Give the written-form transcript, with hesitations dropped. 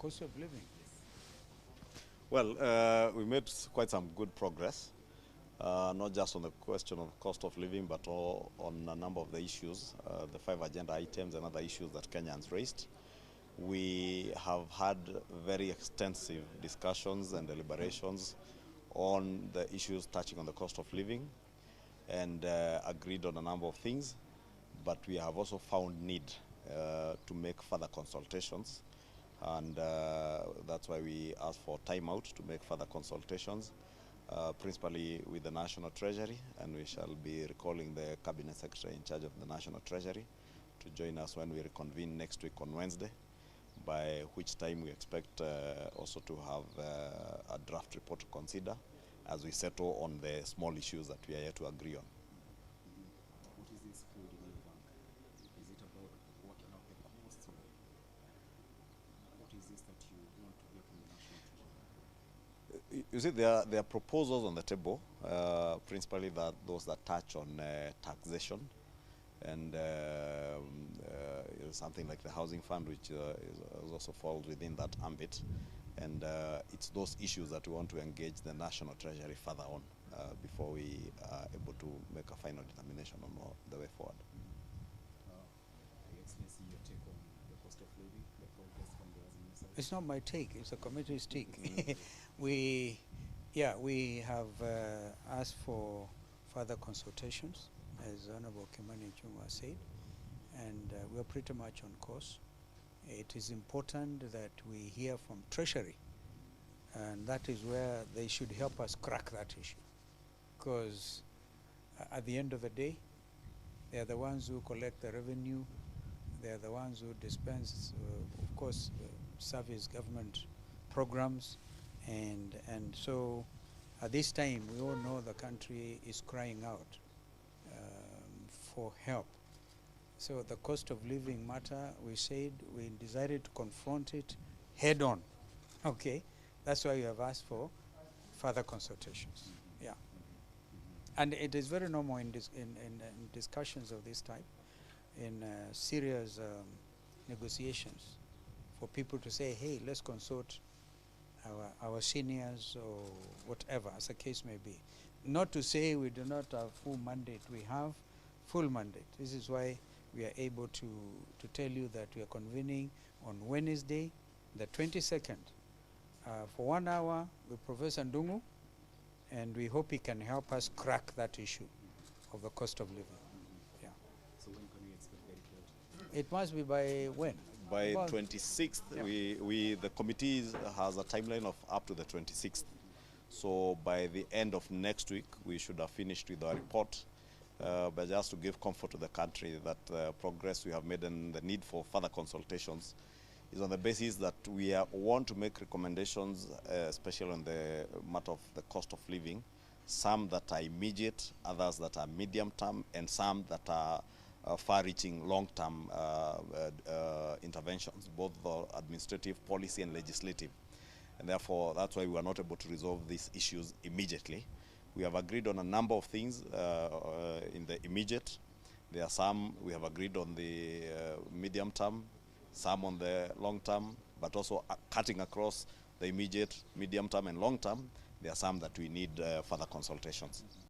cost of living? Well, we made quite some good progress, not just on the question of cost of living, but on a number of the issues, the 5 agenda items and other issues that Kenyans raised. We have had very extensive discussions and deliberations on the issues touching on the cost of living and agreed on a number of things, but we have also found need to make further consultations, and that's why we asked for time out to make further consultations, principally with the National Treasury, and we shall be recalling the Cabinet Secretary in charge of the National Treasury to join us when we reconvene next week on Wednesday, by which time we expect also to have a draft report to consider as we settle on the small issues that we are here to agree on. What is this food in the bank? Is it about working out the costs, or what is this that you want to hear from the National Treasury? You see, there are proposals on the table, principally those that touch on taxation, and something like the housing fund, which also falls within that ambit. And it's those issues that we want to engage the National Treasury further on before we are able to make a final determination on the way forward. Excellency, your take on the cost of living, the progress from the Azimio side? It's not my take, it's the committee's take. We have asked for further consultations, as Honorable Ichung'Wa said, and we're pretty much on course. It is important that we hear from Treasury, and that is where they should help us crack that issue, because at the end of the day, they are the ones who collect the revenue, they are the ones who dispense, of course, service government programs, and so at this time we all know the country is crying out for help. So the cost of living matter, we said we decided to confront it head on. Okay, that's why we have asked for further consultations. Yeah, and it is very normal in discussions of this type, in serious negotiations, for people to say, hey, let's consult our seniors or whatever, as the case may be. Not to say we do not have full mandate. We have full mandate. This is why we are able to tell you that we are convening on Wednesday, the 22nd, for 1 hour with Professor Ndung'u, and we hope he can help us crack that issue of the cost of living. Yeah. So when can we expect the report? It must be by when? By About 26th, yeah. the committee has a timeline of up to the 26th. So by the end of next week, we should have finished with our report. But just to give comfort to the country that progress we have made and the need for further consultations is on the basis that we want to make recommendations, especially on the matter of the cost of living, some that are immediate, others that are medium term, and some that are far-reaching long-term interventions, both administrative, policy, and legislative. And therefore, that's why we are not able to resolve these issues immediately. We have agreed on a number of things in the immediate. There are some we have agreed on the medium term, some on the long term, but also cutting across the immediate, medium term, and long term. There are some that we need further consultations.